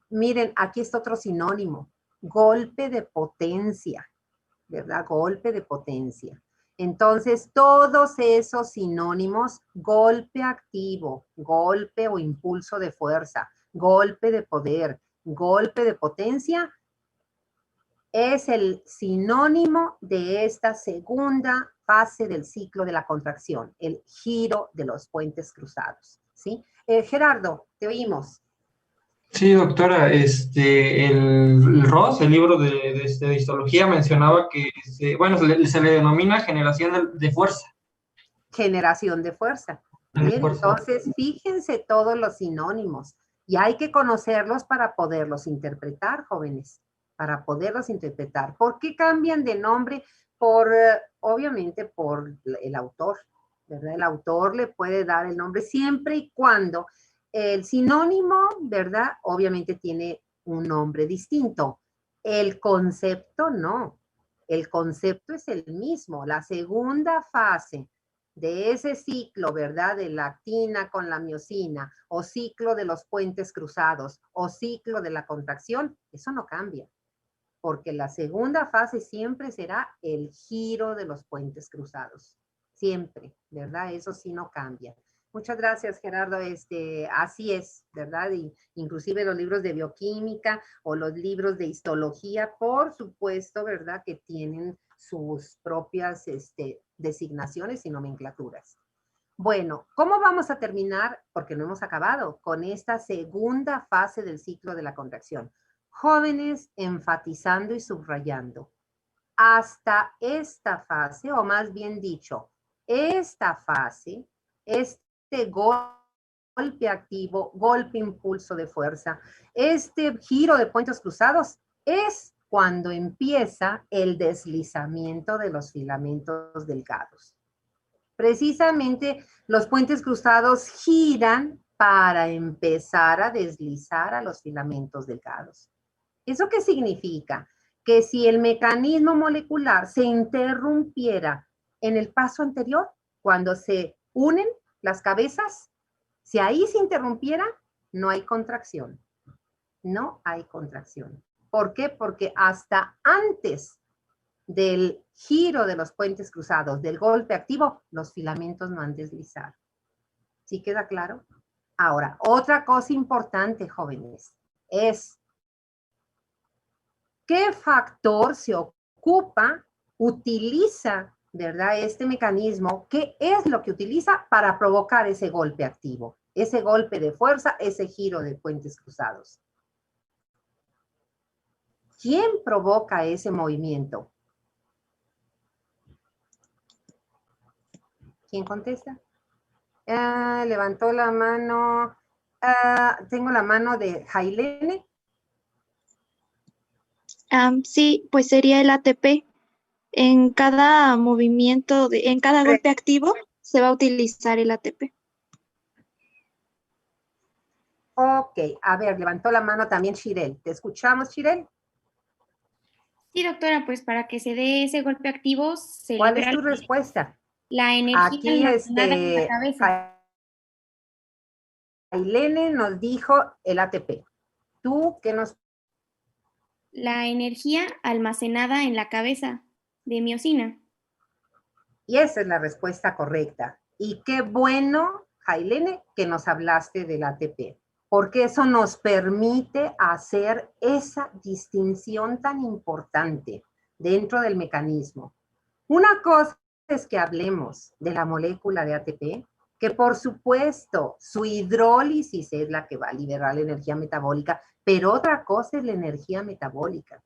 Miren, aquí está otro sinónimo, golpe de potencia, ¿verdad? Golpe de potencia. Entonces, todos esos sinónimos, golpe activo, golpe o impulso de fuerza, golpe de poder, golpe de potencia, es el sinónimo de esta segunda fase del ciclo de la contracción, el giro de los puentes cruzados, ¿sí? Gerardo, te oímos. Sí, doctora, el ROS, el libro de histología, mencionaba que, se le denomina generación de fuerza. Generación de fuerza. Bien, entonces, fíjense todos los sinónimos y hay que conocerlos para poderlos interpretar, jóvenes, para poderlos interpretar. ¿Por qué cambian de nombre? Obviamente, por el autor, ¿verdad? El autor le puede dar el nombre siempre y cuando el sinónimo, ¿verdad? Obviamente tiene un nombre distinto. El concepto no. El concepto es el mismo. La segunda fase de ese ciclo, ¿verdad? De la actina con la miosina, o ciclo de los puentes cruzados, o ciclo de la contracción, eso no cambia. Porque la segunda fase siempre será el giro de los puentes cruzados. Siempre, ¿verdad? Eso sí no cambia. Muchas gracias, Gerardo. Así es, ¿verdad? Inclusive los libros de bioquímica o los libros de histología, por supuesto, ¿verdad? Que tienen sus propias designaciones y nomenclaturas. Bueno, ¿cómo vamos a terminar? Porque no hemos acabado con esta segunda fase del ciclo de la contracción. Jóvenes, enfatizando y subrayando. Hasta esta fase, o más bien dicho, esta fase, golpe activo, golpe impulso de fuerza, este giro de puentes cruzados es cuando empieza el deslizamiento de los filamentos delgados. Precisamente los puentes cruzados giran para empezar a deslizar a los filamentos delgados. ¿Eso qué significa? Que si el mecanismo molecular se interrumpiera en el paso anterior, cuando se unen las cabezas, si ahí se interrumpiera, no hay contracción. No hay contracción. ¿Por qué? Porque hasta antes del giro de los puentes cruzados, del golpe activo, los filamentos no han deslizado. ¿Sí queda claro? Ahora, otra cosa importante, jóvenes, es ¿qué factor se ocupa, utiliza, ¿verdad? Este mecanismo, ¿qué es lo que utiliza para provocar ese golpe activo? Ese golpe de fuerza, ese giro de puentes cruzados. ¿Quién provoca ese movimiento? ¿Quién contesta? Levantó la mano. Tengo la mano de Jailene. Sí, pues sería el ATP. En cada movimiento, en cada golpe activo, se va a utilizar el ATP. Ok, a ver, levantó la mano también Shirel. ¿Te escuchamos, Shirel? Sí, doctora, pues para que se dé ese golpe activo, se ¿Cuál es tu respuesta? la energía aquí almacenada en la cabeza. Jailene nos dijo el ATP. ¿Tú qué nos...? La energía almacenada en la cabeza de miosina. Y esa es la respuesta correcta. Y qué bueno, Jailene, que nos hablaste del ATP, porque eso nos permite hacer esa distinción tan importante dentro del mecanismo. Una cosa es que hablemos de la molécula de ATP, que por supuesto su hidrólisis es la que va a liberar la energía metabólica, pero otra cosa es la energía metabólica.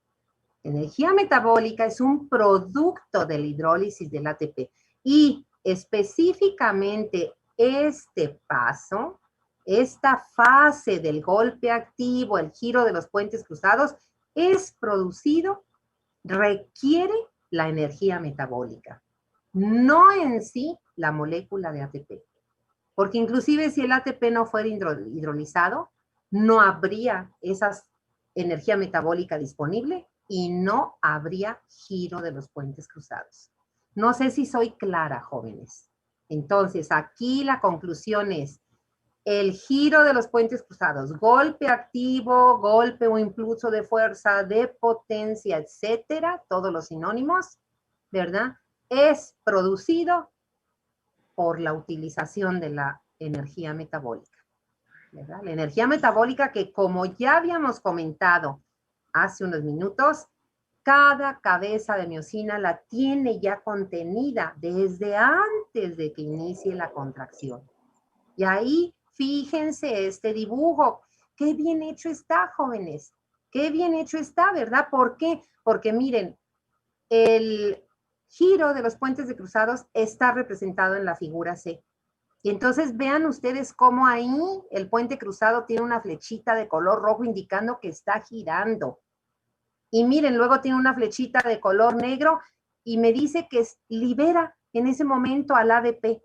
La energía metabólica es un producto de la hidrólisis del ATP y específicamente este paso, esta fase del golpe activo, el giro de los puentes cruzados, es producido, requiere la energía metabólica, no en sí la molécula de ATP. Porque inclusive si el ATP no fuera hidrolizado, no habría esas energía metabólica disponible y no habría giro de los puentes cruzados. No sé si soy clara, jóvenes. Entonces, aquí la conclusión es el giro de los puentes cruzados, golpe activo, golpe o impulso de fuerza, de potencia, etcétera, todos los sinónimos, ¿verdad? Es producido por la utilización de la energía metabólica, ¿verdad? La energía metabólica que, como ya habíamos comentado hace unos minutos, cada cabeza de miosina la tiene ya contenida desde antes de que inicie la contracción. Y ahí, fíjense este dibujo. Qué bien hecho está, jóvenes. Qué bien hecho está, ¿verdad? ¿Por qué? Porque miren, el giro de los puentes de cruzados está representado en la figura C. Y entonces vean ustedes cómo ahí el puente cruzado tiene una flechita de color rojo indicando que está girando. Y miren, luego tiene una flechita de color negro y me dice que libera en ese momento al ADP.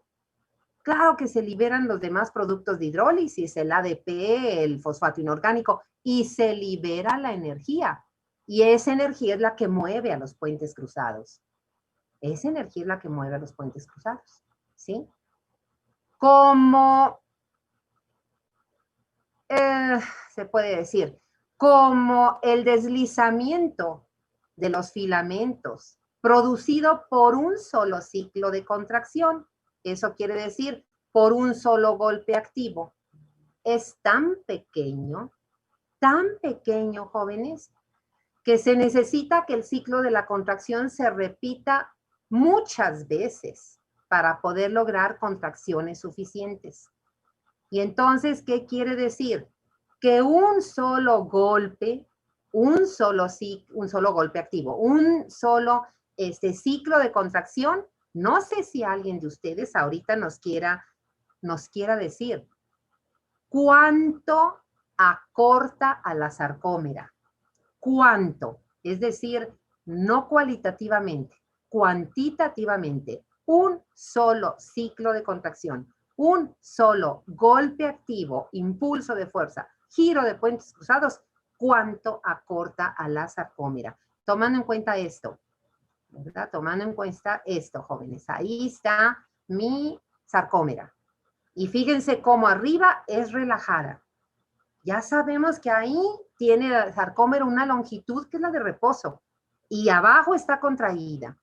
Claro que se liberan los demás productos de hidrólisis, el ADP, el fosfato inorgánico, y se libera la energía. Y esa energía es la que mueve a los puentes cruzados. Esa energía es la que mueve a los puentes cruzados, ¿sí? Como se puede decir, como el deslizamiento de los filamentos producido por un solo ciclo de contracción, eso quiere decir por un solo golpe activo, es tan pequeño, jóvenes, que se necesita que el ciclo de la contracción se repita muchas veces para poder lograr contracciones suficientes. Y entonces, ¿qué quiere decir? Que un solo golpe, un solo golpe activo, un solo ciclo de contracción, no sé si alguien de ustedes ahorita nos quiera decir cuánto acorta a la sarcómera. ¿Cuánto? Es decir, no cualitativamente, cuantitativamente, un solo ciclo de contracción, un solo golpe activo, impulso de fuerza, giro de puentes cruzados, ¿cuánto acorta a la sarcómera? Tomando en cuenta esto, ¿verdad? Tomando en cuenta esto, jóvenes. Ahí está mi sarcómera. Y fíjense cómo arriba es relajada. Ya sabemos que ahí tiene la sarcómera una longitud que es la de reposo. Y abajo está contraída.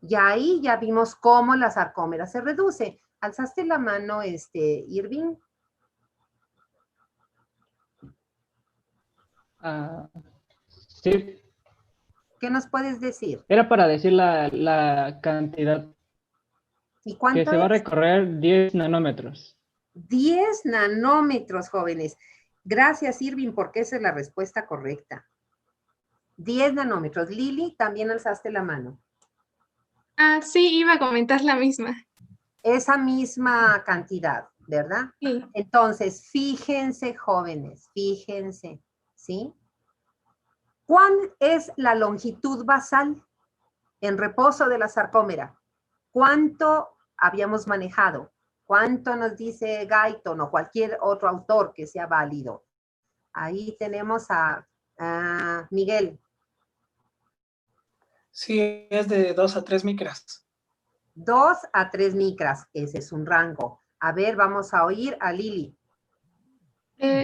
Y ahí ya vimos cómo la sarcómera se reduce. ¿Alzaste la mano, Irving? Sí. ¿Qué nos puedes decir? Era para decir la cantidad. ¿Y cuánto que se va a recorrer 10 nanómetros. 10 nanómetros, jóvenes. Gracias, Irving, porque esa es la respuesta correcta. 10 nanómetros. Lili, también alzaste la mano. Ah, sí, iba a comentar la misma. Esa misma cantidad, ¿verdad? Sí. Entonces, fíjense, jóvenes, fíjense, ¿sí? ¿Cuál es la longitud basal en reposo de la sarcómera? ¿Cuánto habíamos manejado? ¿Cuánto nos dice Guyton o cualquier otro autor que sea válido? Ahí tenemos a Miguel. Sí, es de 2 a 3 micras. 2 a 3 micras, ese es un rango. A ver, vamos a oír a Lili.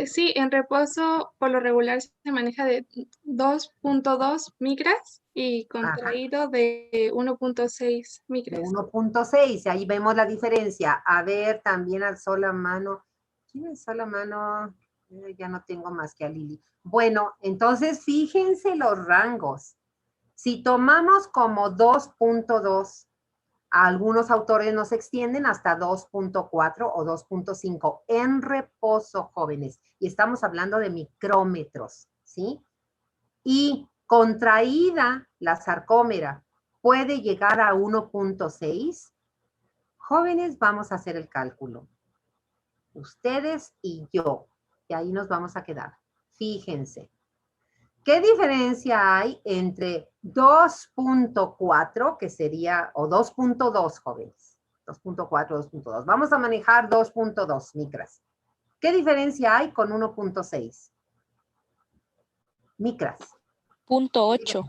Sí, en reposo por lo regular se maneja de 2.2 micras y contraído de 1.6 micras. De 1.6, ahí vemos la diferencia. A ver, también alzó la mano. ¿Quién alzó la mano? Ya no tengo más que a Lili. Bueno, entonces fíjense los rangos. Si tomamos como 2.2, algunos autores nos extienden hasta 2.4 o 2.5 en reposo, jóvenes. Y estamos hablando de micrómetros, ¿sí? Y contraída la sarcómera puede llegar a 1.6. Jóvenes, vamos a hacer el cálculo. Ustedes y yo. Y ahí nos vamos a quedar. Fíjense. ¿Qué diferencia hay entre 2.4, que sería, o 2.2, jóvenes? 2.4, 2.2. Vamos a manejar 2.2 micras. ¿Qué diferencia hay con 1.6? Micras. 0.8.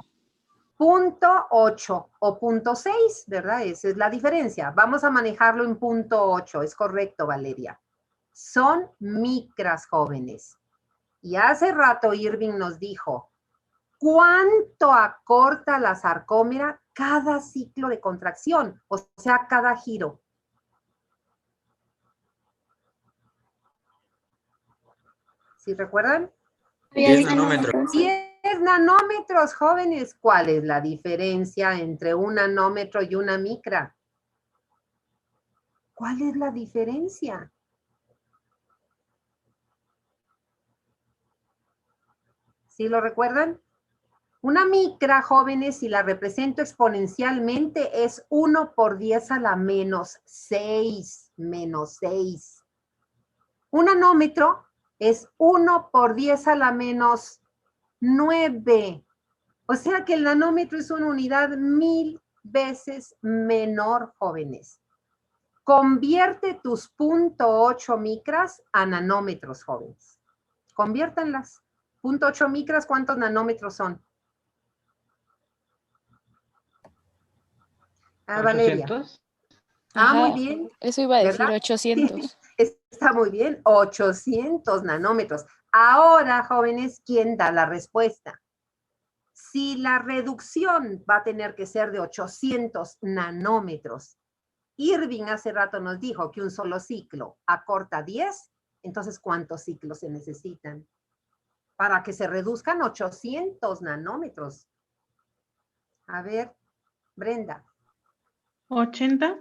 0.8 o 0.6, ¿verdad? Esa es la diferencia. Vamos a manejarlo en 0.8, es correcto, Valeria. Son micras, jóvenes. Y hace rato Irving nos dijo, ¿cuánto acorta la sarcómera cada ciclo de contracción? O sea, cada giro. ¿Sí recuerdan? 10 nanómetros. 10 nanómetros, jóvenes. ¿Cuál es la diferencia entre un nanómetro y una micra? ¿Cuál es la diferencia? ¿Sí lo recuerdan? Una micra, jóvenes, si la represento exponencialmente, es 1 por 10 a la menos 6. Un nanómetro es 1 por 10 a la menos 9. O sea que el nanómetro es una unidad 1000 veces menor, jóvenes. Convierte tus 0.8 micras a nanómetros, jóvenes. Conviértanlas. 0.8 micras, ¿cuántos nanómetros son? Valeria. 800. Muy bien. Eso iba a decir, ¿verdad? 800. Está muy bien, 800 nanómetros. Ahora, jóvenes, ¿quién da la respuesta? Si la reducción va a tener que ser de 800 nanómetros, Irving hace rato nos dijo que un solo ciclo acorta 10, entonces, ¿cuántos ciclos se necesitan? Para que se reduzcan 800 nanómetros. A ver, Brenda. 80.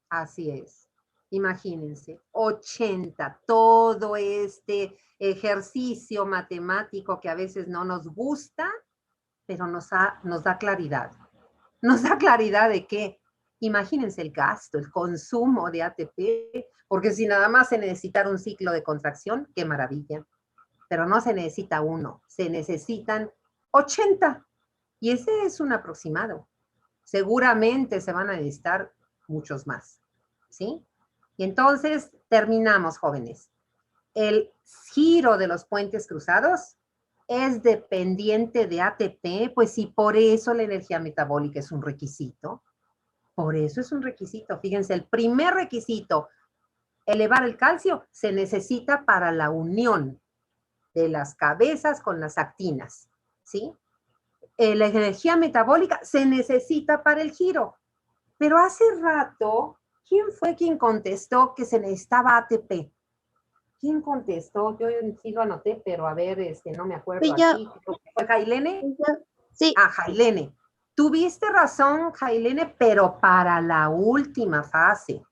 Así es. Imagínense, 80, todo este ejercicio matemático que a veces no nos gusta, pero nos da claridad. Nos da claridad de que, imagínense el gasto, el consumo de ATP, porque si nada más se necesitara un ciclo de contracción, qué maravilla. Pero no se necesita uno, se necesitan 80. Y ese es un aproximado. Seguramente se van a necesitar muchos más, ¿sí? Y entonces terminamos, jóvenes. El giro de los puentes cruzados es dependiente de ATP, pues sí, por eso la energía metabólica es un requisito. Por eso es un requisito. Fíjense, el primer requisito, elevar el calcio, se necesita para la unión de las cabezas con las actinas, ¿sí? La energía metabólica se necesita para el giro. Pero hace rato, ¿quién fue quien contestó que se necesitaba ATP? ¿Quién contestó? Yo sí lo anoté, pero a ver, no me acuerdo aquí. ¿Fue Jailene? Sí. Jailene. Tuviste razón, Jailene, pero para la última fase.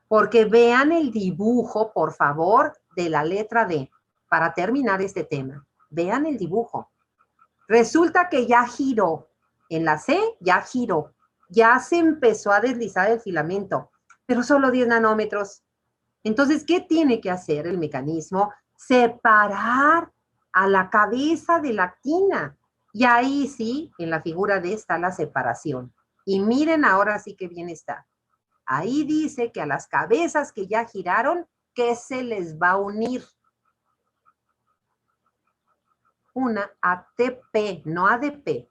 Porque vean el dibujo, por favor, de la letra D, para terminar este tema. Vean el dibujo. Resulta que ya giró. En la C, ya giró. Ya se empezó a deslizar el filamento, pero solo 10 nanómetros. Entonces, ¿qué tiene que hacer el mecanismo? Separar a la cabeza de la actina. Y ahí sí, en la figura D está la separación. Y miren ahora sí que bien está. Ahí dice que a las cabezas que ya giraron, ¿qué se les va a unir? Una ATP, no ADP.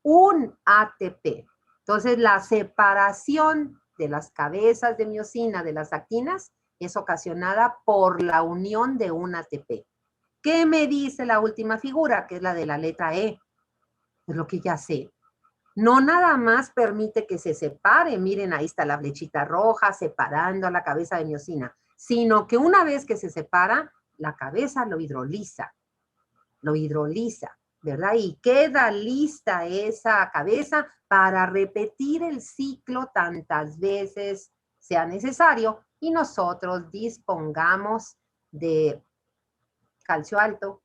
Un ATP. Entonces, la separación de las cabezas de miosina de las actinas es ocasionada por la unión de un ATP. ¿Qué me dice la última figura, que es la de la letra E? Pues lo que ya sé. No nada más permite que se separe, miren, ahí está la flechita roja separando a la cabeza de miosina, sino que una vez que se separa, la cabeza lo hidroliza, ¿verdad? Y queda lista esa cabeza para repetir el ciclo tantas veces sea necesario y nosotros dispongamos de calcio alto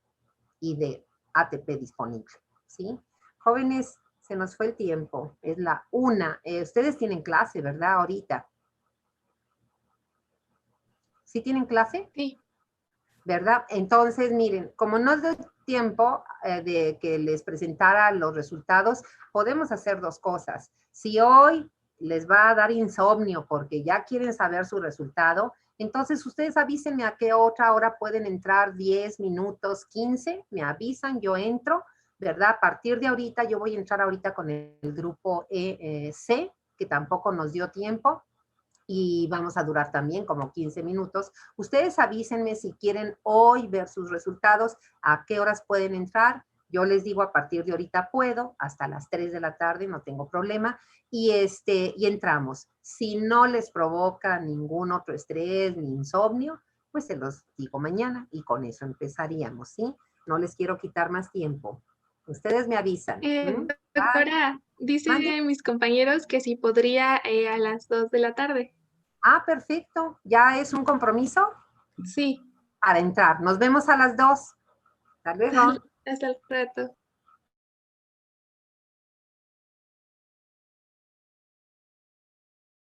y de ATP disponible, ¿sí? Jóvenes, se nos fue el tiempo, es la 1. Ustedes tienen clase, ¿verdad? Ahorita. ¿Sí tienen clase? Sí. ¿Verdad? Entonces, miren, como no es de tiempo de que les presentara los resultados, podemos hacer dos cosas. Si hoy les va a dar insomnio porque ya quieren saber su resultado. Entonces, ustedes avísenme a qué otra hora pueden entrar, 10 minutos, 15, me avisan, yo entro, ¿verdad? A partir de ahorita, yo voy a entrar ahorita con el grupo C, que tampoco nos dio tiempo, y vamos a durar también como 15 minutos. Ustedes avísenme si quieren hoy ver sus resultados, a qué horas pueden entrar. Yo les digo a partir de ahorita puedo, hasta las 3 de la tarde, no tengo problema, y entramos. Si no les provoca ningún otro estrés ni insomnio, pues se los digo mañana y con eso empezaríamos, ¿sí? No les quiero quitar más tiempo. Ustedes me avisan. Doctora, dicen mis compañeros que si podría a las 2 de la tarde. Ah, perfecto. ¿Ya es un compromiso? Sí. Para entrar. Nos vemos a las 2. Hasta luego. Hasta el rato.